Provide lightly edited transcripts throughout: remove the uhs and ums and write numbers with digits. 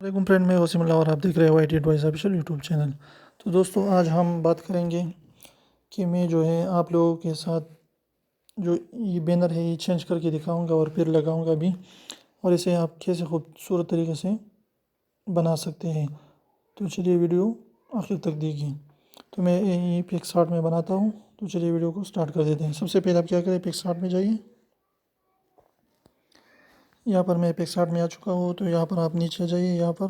वालेकुम फ्रेंड, मैं वसीम अल्लाह और आप देख रहे हो IT advice official YouTube channel. तो दोस्तों, आज हम बात करेंगे कि मैं जो है आप लोगों के साथ जो ये बैनर है ये चेंज करके दिखाऊंगा और फिर लगाऊंगा भी, और इसे आप कैसे खूबसूरत तरीके से बना सकते हैं। तो चलिए वीडियो आखिर तक देखिए। तो मैं ये पिक्सआर्ट में बनाता हूँ। तो चलिए वीडियो को स्टार्ट कर देते हैं। सबसे पहले आप क्या करें, पिक्सआर्ट में जाइए। यहाँ पर मैं पिक्सआर्ट में आ चुका हूँ। तो यहाँ पर आप नीचे जाइए। यहाँ पर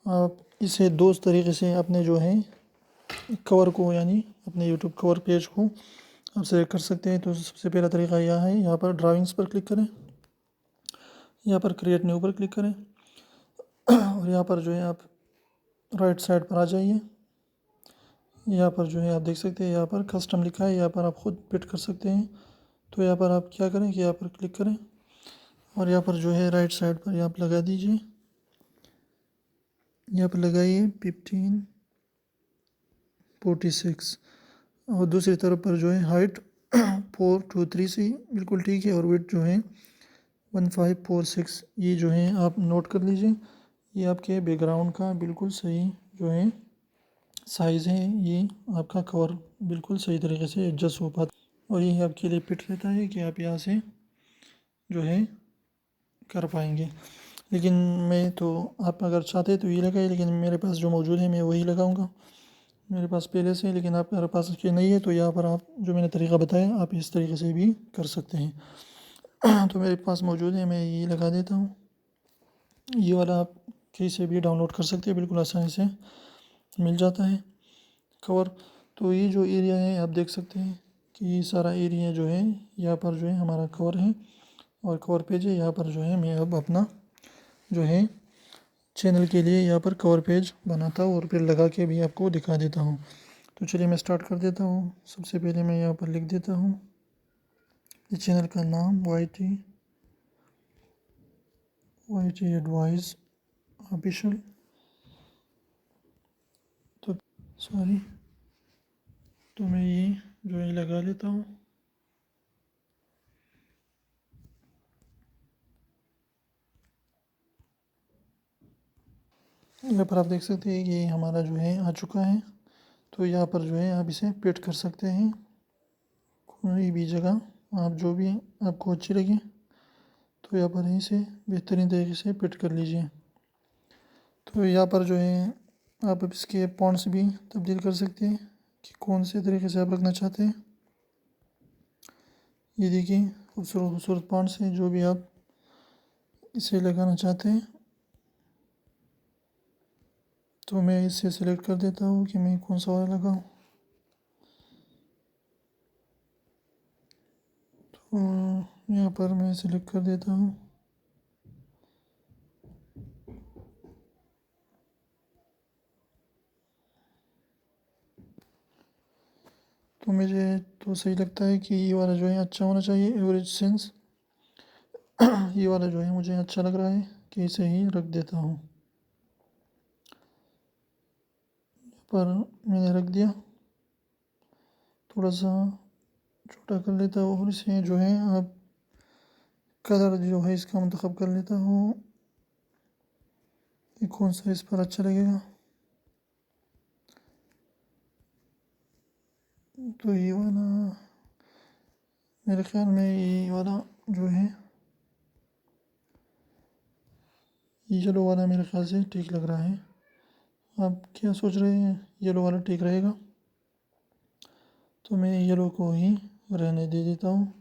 आप इसे दो तरीके से अपने जो है कवर को, यानी अपने यूट्यूब कवर पेज को आप सेलेक्ट कर सकते हैं। तो सबसे पहला तरीका यह है, यहाँ पर ड्राइंग्स पर क्लिक करें, यहाँ पर क्रिएट न्यू पर क्लिक करें और यहाँ पर जो है आप राइट साइड पर आ जाइए। यहाँ पर जो है आप देख सकते हैं, यहाँ पर कस्टम लिखा है, यहाँ पर आप खुद फिट कर सकते हैं। तो यहाँ पर आप क्या करें कि यहाँ पर क्लिक करें और यहाँ पर जो है राइट साइड पर आप लगा दीजिए। यहाँ पर लगाइए 1546 और दूसरी तरफ पर जो है हाइट 423 से बिल्कुल ठीक है, और वेट जो है 1546। ये जो है आप नोट कर लीजिए। ये आपके बैकग्राउंड का बिल्कुल सही जो है साइज़ है। ये आपका कवर बिल्कुल सही तरीके से एडजस्ट हो पाता है और ये आपके लिए फिट रहता है कि आप यहाँ से जो है कर पाएंगे। लेकिन मैं तो, आप अगर चाहते तो ये लगाए, लेकिन मेरे पास जो मौजूद है मैं वही लगाऊंगा, मेरे पास पहले से। लेकिन आप अगर पास के नहीं है तो यहाँ पर आप जो मैंने तरीका बताया आप इस तरीके से भी कर सकते हैं। तो मेरे पास मौजूद है, मैं ये लगा देता हूँ। ये वाला आप कहीं से भी डाउनलोड कर सकते हैं, बिल्कुल आसानी से मिल जाता है कवर। तो ये जो एरिया है आप देख सकते हैं कि ये सारा एरिया जो है यहाँ पर जो है हमारा कवर है और कवर पेज है। यहाँ पर जो है मैं अब अपना जो है चैनल के लिए यहाँ पर कवर पेज बनाता हूँ और फिर लगा के भी आपको दिखा देता हूँ। तो चलिए मैं स्टार्ट कर देता हूँ। सबसे पहले मैं यहाँ पर लिख देता हूँ इस चैनल का नाम YT एडवाइस ऑफिशियल। तो सॉरी, तो मैं ये जो है लगा लेता हूँ। यहाँ पर आप देख सकते हैं ये हमारा जो है आ चुका है। तो यहाँ पर जो है आप इसे पेस्ट कर सकते हैं कोई भी जगह, आप जो भी आपको अच्छी लगे। तो यहाँ पर इसे बेहतरीन तरीके से पेस्ट कर लीजिए। तो यहाँ पर जो है आप इसके फॉन्ट्स भी तब्दील कर सकते हैं कि कौन से तरीके से आप रखना चाहते हैं। ये देखिए खूबसूरत खूबसूरत फॉन्ट्स हैं, जो भी आप इसे लगाना चाहते हैं। तो मैं इसे सेलेक्ट कर देता हूँ कि मैं कौन सा वाला लगाऊँ। तो यहाँ पर मैं सेलेक्ट कर देता हूँ। तो मुझे तो सही लगता है कि ये वाला जो है अच्छा होना चाहिए, एवरेज सेंस। ये वाला जो है मुझे अच्छा लग रहा है कि इसे ही रख देता हूँ। पर मैंने रख दिया, थोड़ा सा छोटा कर लेता हूँ और इसे जो है आप कलर जो है इसका मुंतखब कर लेता हूँ कि कौन सा इस पर अच्छा लगेगा। तो ये वाला मेरे ख्याल में ये वाला जो है येलो वाला मेरे ख्याल से ठीक लग रहा है। आप क्या सोच रहे हैं, येलो वाला ठीक रहेगा? तो मैं येलो को ही रहने दे देता हूँ।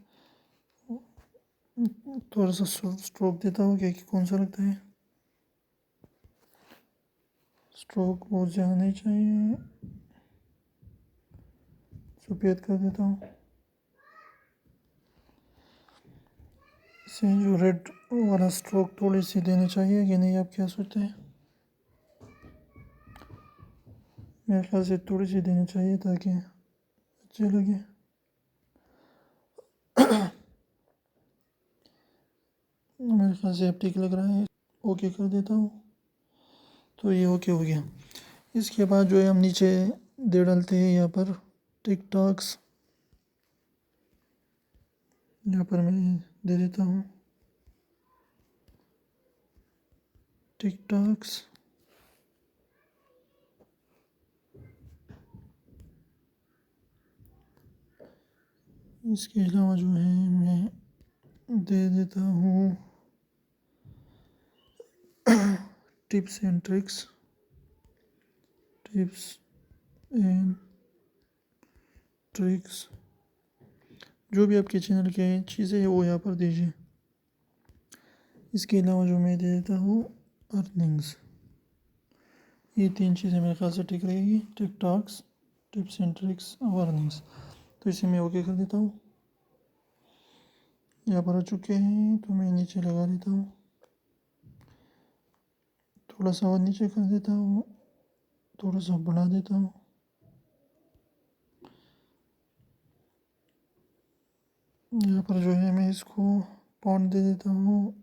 थोड़ा सा स्ट्रोक देता हूँ कि कौन सा लगता है। स्ट्रोक बहुत ज़्यादा नहीं चाहिए, सफ़ेद कर देता हूँ। इसे जो रेड वाला स्ट्रोक थोड़ी सी देनी चाहिए कि नहीं, आप क्या सोचते हैं? मेरे ख्याल से थोड़ी सी देनी चाहिए ताकि अच्छे लगे। मेरे ख्याल से अब ठीक लग रहा है, ओके कर देता हूँ। तो ये ओके हो गया। इसके बाद जो है हम नीचे दे डालते हैं यहाँ पर टिक टॉक्स। यहाँ पर मैं दे देता हूँ टिक टॉक्स, इसके अलावा जो है मैं दे देता हूँ tips and tricks, tips and tricks, जो भी आपके चैनल के चीज़ें हैं वो यहाँ पर दीजिए। इसके अलावा जो मैं दे देता हूँ अर्निंग्स, ये 3 चीज़ें मेरे ख्याल से ठीक रहेगी, टिक टॉक्स, टिप्स एंड ट्रिक्स और अर्निंग्स। तो इसे मैं ओके कर देता हूँ। यहाँ पर आ चुके हैं तो मैं नीचे लगा देता हूँ, थोड़ा सा और नीचे कर देता हूँ, थोड़ा सा बढ़ा देता हूँ। यहाँ पर जो है मैं इसको पाउंड दे देता हूँ,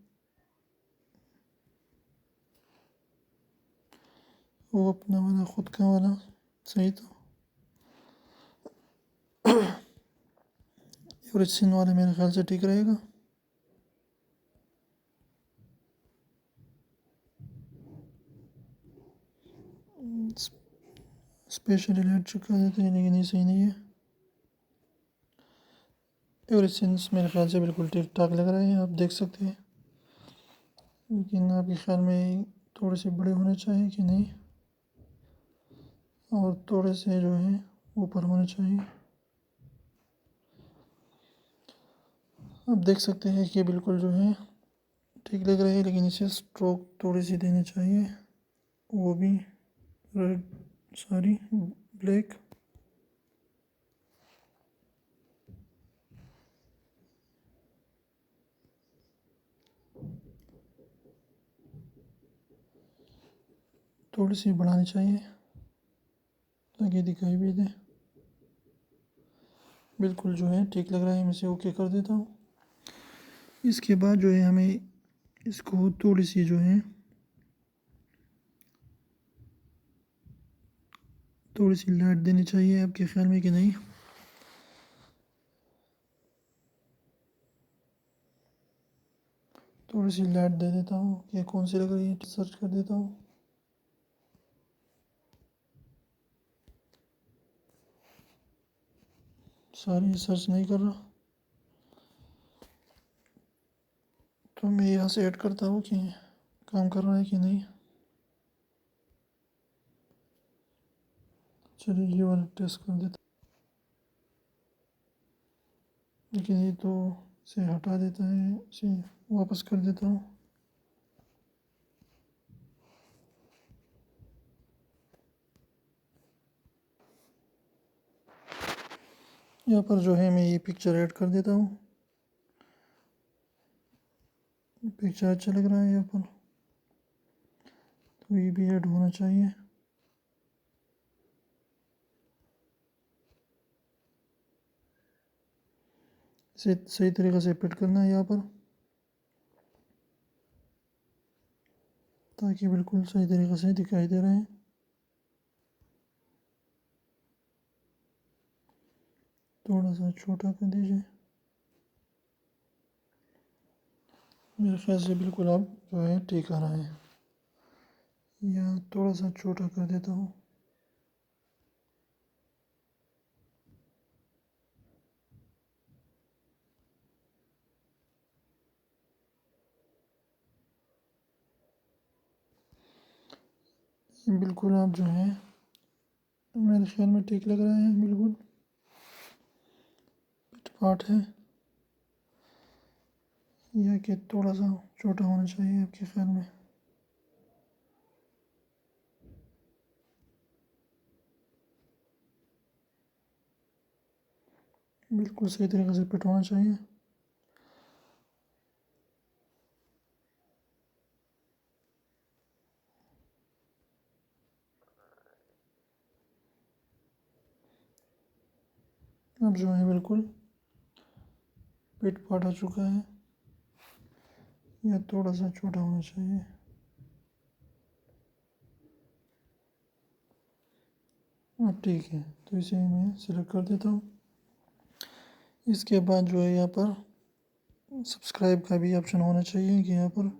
वो अपना वाला खुद का वाला सही था। एवरेज सिन वाला मेरे ख्याल से ठीक रहेगा। स्पेशल अलर्ट चुका देते हैं लेकिन ये सही नहीं है। एवरेज सिंस मेरे ख्याल से बिल्कुल ठीक ठाक लग रहे हैं, आप देख सकते हैं, लेकिन आपके ख्याल में थोड़े से बड़े होने चाहिए कि नहीं, और थोड़े से जो है ऊपर होने चाहिए। आप देख सकते हैं कि बिल्कुल जो है ठीक लग रहे हैं, लेकिन इसे स्ट्रोक थोड़ी सी देनी चाहिए, वो भी रेड सॉरी ब्लैक। थोड़ी सी बढ़ानी चाहिए ताकि दिखाई भी दे। बिल्कुल जो है ठीक लग रहा है, मैं इसे ओके कर देता हूँ। इसके बाद जो है हमें इसको थोड़ी सी जो है थोड़ी सी लाइट देनी चाहिए, आपके ख्याल में कि नहीं। थोड़ी सी लाइट दे देता हूँ कि कौन सी लग रही है, सर्च कर देता हूँ। सारी सर्च नहीं कर रहा, तो मैं यहाँ से ऐड करता हूँ कि काम कर रहा है कि नहीं। चलिए ये वाला टेस्ट कर देता, लेकिन ये तो इसे हटा देता है, इसे वापस कर देता हूँ। यहाँ पर जो है मैं ये पिक्चर ऐड कर देता हूँ, पिक्चर अच्छा लग रहा है यहाँ पर, तो ये भी ऐड होना चाहिए। इसे सही तरीक़े से फिट करना है यहाँ पर, ताकि बिल्कुल सही तरीक़े से दिखाई दे रहे हैं। थोड़ा सा छोटा कर दीजिए, मेरे ख्याल से बिल्कुल अब जो है ठीक आ रहा है। या थोड़ा सा छोटा कर देता हूँ। बिल्कुल आप जो है मेरे ख्याल में ठीक लग रहा है, बिल्कुल फिट पार्ट है, यह कि थोड़ा सा छोटा होना चाहिए आपके ख्याल में। बिल्कुल सही तरीके से फिट होना चाहिए। अब जो है बिल्कुल फिट पार्ट आ चुका है, यह थोड़ा सा छोटा होना चाहिए। अब ठीक है, तो इसे मैं सिलेक्ट कर देता हूँ। इसके बाद जो है यहाँ पर सब्सक्राइब का भी ऑप्शन होना चाहिए कि यहाँ पर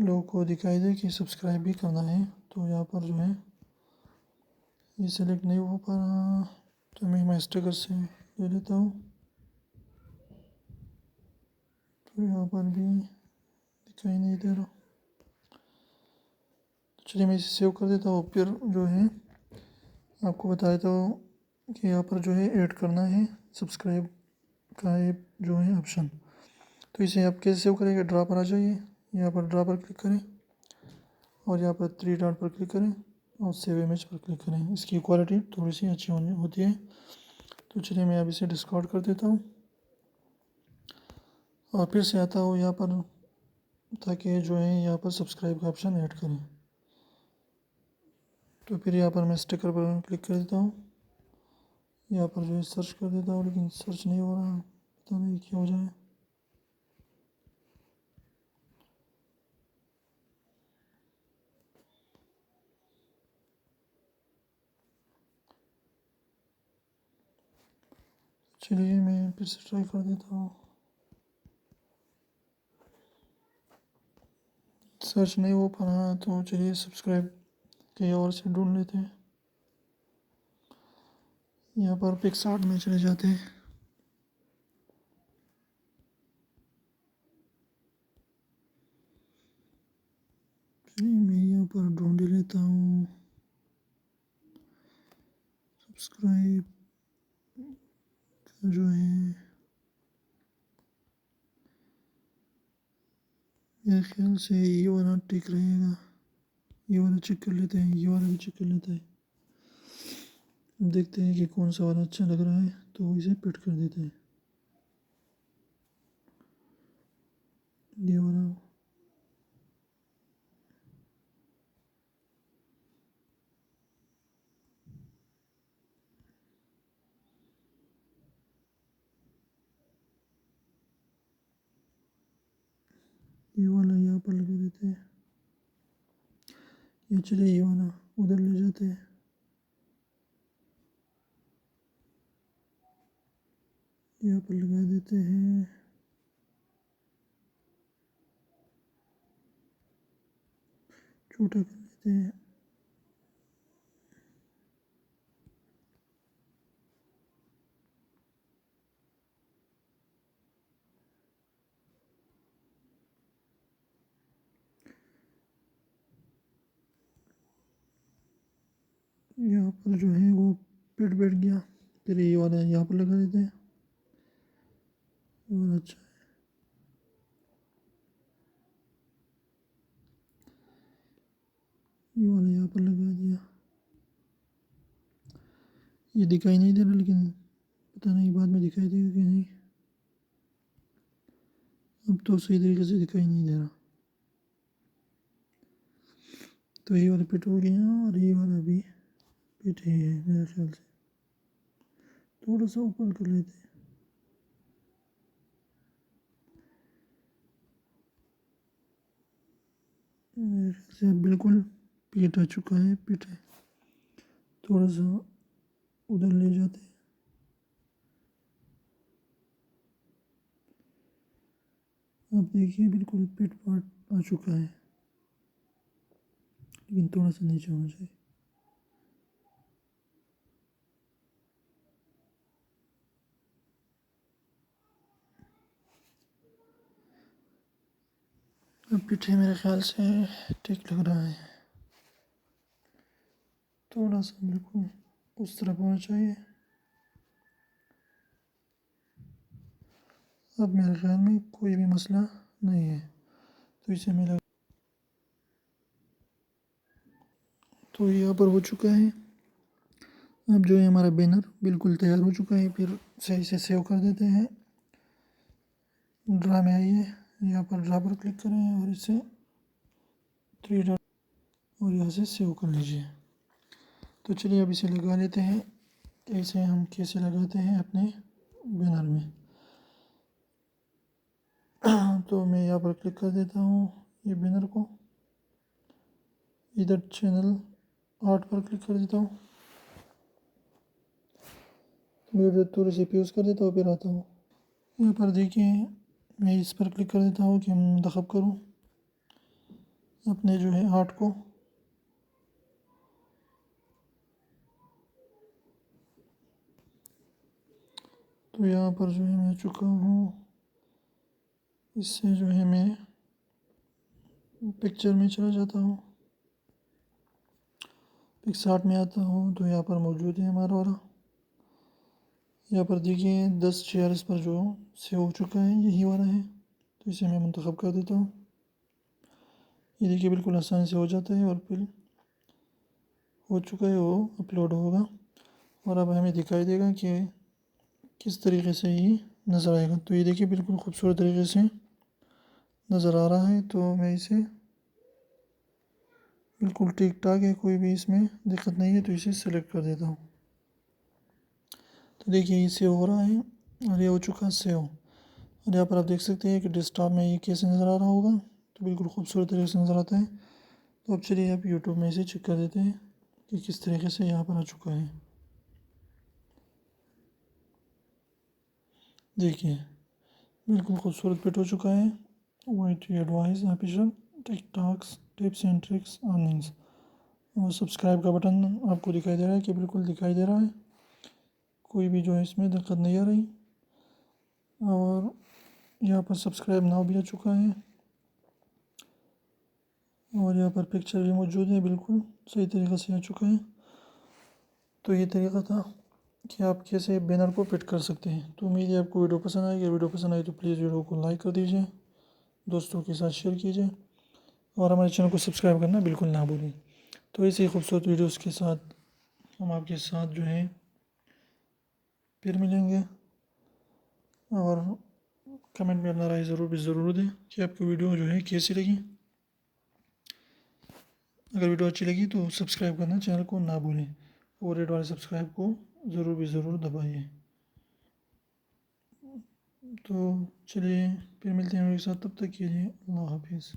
लोगों को दिखाई दे कि सब्सक्राइब भी करना है। तो यहाँ पर जो है ये सेलेक्ट नहीं हो पा रहा, तो मैं मास्टर से ले लेता हूँ। तो यहाँ पर भी दिखाई नहीं दे रहा, तो चलिए मैं इसे सेव कर देता हूँ। फिर जो है आपको बता देता हूँ कि यहाँ पर जो है ऐड करना है सब्सक्राइब का है जो है ऑप्शन। तो इसे आप कैसे सेव करेंगे, ड्रा पर आ जाइए, यहाँ पर ड्रा पर क्लिक करें और यहाँ पर 3 डॉट पर क्लिक करें और सेव इमेज पर क्लिक करें। इसकी क्वालिटी थोड़ी सी अच्छी होनी होती है। तो चलिए मैं अब इसे डिस्कार्ड कर देता हूँ और फिर से आता हूँ यहाँ पर, ताकि जो है यहाँ पर सब्सक्राइब का ऑप्शन ऐड करें। तो फिर यहाँ पर मैं स्टिकर पर क्लिक कर देता हूँ, यहाँ पर जो है सर्च कर देता हूँ, लेकिन सर्च नहीं हो रहा, पता नहीं क्या हो जाए। चलिए मैं फिर से ट्राई कर देता हूँ, सर्च नहीं हो पा रहा। तो चलिए सब्सक्राइब कहीं और से ढूंढ लेते हैं। यहाँ पर पिक्सआर्ट में चले जाते हैं। मैं यहाँ पर ढूंढ लेता हूँ सब्सक्राइब जो है, मेरे ख्याल से ये वाला ठीक रहेगा। ये वाला चेक कर लेते हैं, ये वाला भी चेक कर लेते हैं। देखते हैं कि कौन सा वाला अच्छा लग रहा है, तो इसे पिट कर देते हैं। ये वाला यहाँ पर लगा देते हैं। ये चलिए ये वाला उधर ले जाते हैं। यहाँ पर लगा देते हैं। छोटा कर लेते हैं। यहाँ पर जो है वो पिट बैठ गया। फिर ये वाला यहाँ पर लगा देते हैं। ये वाला अच्छा है। ये वाला यहाँ पर लगा दिया। ये दिखाई नहीं दे रहा, लेकिन पता नहीं बाद में दिखाई देगा कि नहीं। अब तो सही तरीके से दिखाई नहीं दे रहा। तो ये वाला पिट हो गया और ये वाला भी पिट ही है मेरे ख्याल से। थोड़ा सा ऊपर कर लेते हैं। मेरे ख्याल से बिल्कुल पिट आ चुका है, पिट है। थोड़ा सा उधर ले जाते हैं। आप देखिए बिल्कुल पिट पाट आ चुका है, लेकिन थोड़ा सा नीचे होना चाहिए। अब पिट है, मेरे ख्याल से ठीक लग रहा है। थोड़ा सा बिल्कुल उस तरफ होना चाहिए। अब मेरे ख्याल में कोई भी मसला नहीं है, तो इसे मैं तो यहाँ पर हो चुका है। अब जो है हमारा बैनर बिल्कुल तैयार हो चुका है। फिर सही से सेव कर देते हैं। ड्रा में आइए, यहाँ पर ड्रा पर क्लिक करें और इसे 3 डॉट और यहाँ से सेव कर लीजिए। तो चलिए अब इसे लगा लेते हैं। इसे हम कैसे लगाते हैं अपने बैनर में। तो मैं यहाँ पर क्लिक कर देता हूँ ये बैनर को, इधर चैनल आर्ट पर क्लिक कर देता हूँ। मैं थोड़ी सी यूज़ कर देता हूँ, फिर आता हूँ। यहाँ पर देखिए मैं इस पर क्लिक कर देता हूँ कि मंतखब करूँ। अपने जो है आर्ट को। तो यहाँ पर जो है मैं चुका हूँ, इससे जो है मैं पिक्चर में चला जाता हूँ, पिक्सार्ट में आता हूँ। तो यहाँ पर मौजूद है हमारा वाला। यहाँ पर देखिए 10 चेयर इस पर जो सेव हो चुका है, यही वाला है। तो इसे मैं मुंतखब कर देता हूँ। ये देखिए बिल्कुल आसानी से हो जाता है और फिर हो चुका है, वो अपलोड होगा और अब हमें दिखाई देगा कि किस तरीके से ये नज़र आएगा। तो ये देखिए बिल्कुल खूबसूरत तरीके से नज़र आ रहा है। तो मैं इसे बिल्कुल ठीक ठाक है, कोई भी इसमें दिक्कत नहीं है। तो इसे सेलेक्ट कर देता हूँ। तो देखिए ये सेव हो रहा है और ये हो चुका है सेव। और यहाँ पर आप देख सकते हैं कि डेस्कटॉप में ये कैसे नज़र आ रहा होगा। तो बिल्कुल खूबसूरत तरीके से नज़र आता है। तो अब चलिए आप यूट्यूब में इसे चेक कर देते हैं कि किस तरीके से यहाँ पर आ चुका है। देखिए बिल्कुल खूबसूरत फिट हो चुका है। White advice official TikToks tips and tricks earnings और सब्सक्राइब का बटन आपको दिखाई दे रहा है कि बिल्कुल दिखाई दे रहा है, कोई भी जो है इसमें दिक्कत नहीं आ रही। और यहाँ पर सब्सक्राइब नाउ भी आ चुका है और यहाँ पर पिक्चर भी मौजूद है, बिल्कुल सही तरीक़े से आ चुका है। तो ये तरीका था कि आप कैसे बैनर को फिट कर सकते हैं। तो उम्मीद है आपको वीडियो पसंद आएगी। वीडियो पसंद आई तो प्लीज़ वीडियो को लाइक कर दीजिए, दोस्तों के साथ शेयर कीजिए और हमारे चैनल को सब्सक्राइब करना बिल्कुल ना भूलें। तो ऐसे ही खूबसूरत वीडियोस के साथ हम आपके साथ जो है फिर मिलेंगे। और कमेंट में अपना राय ज़रूर दें कि आपको वीडियो जो है कैसी लगी। अगर वीडियो अच्छी लगी तो सब्सक्राइब करना चैनल को ना भूलें और रेड वाले सब्सक्राइब को ज़रूर दबाइए। तो चलिए फिर मिलते हैं मेरे साथ, तब तक के लिए अल्लाह हाफिज़।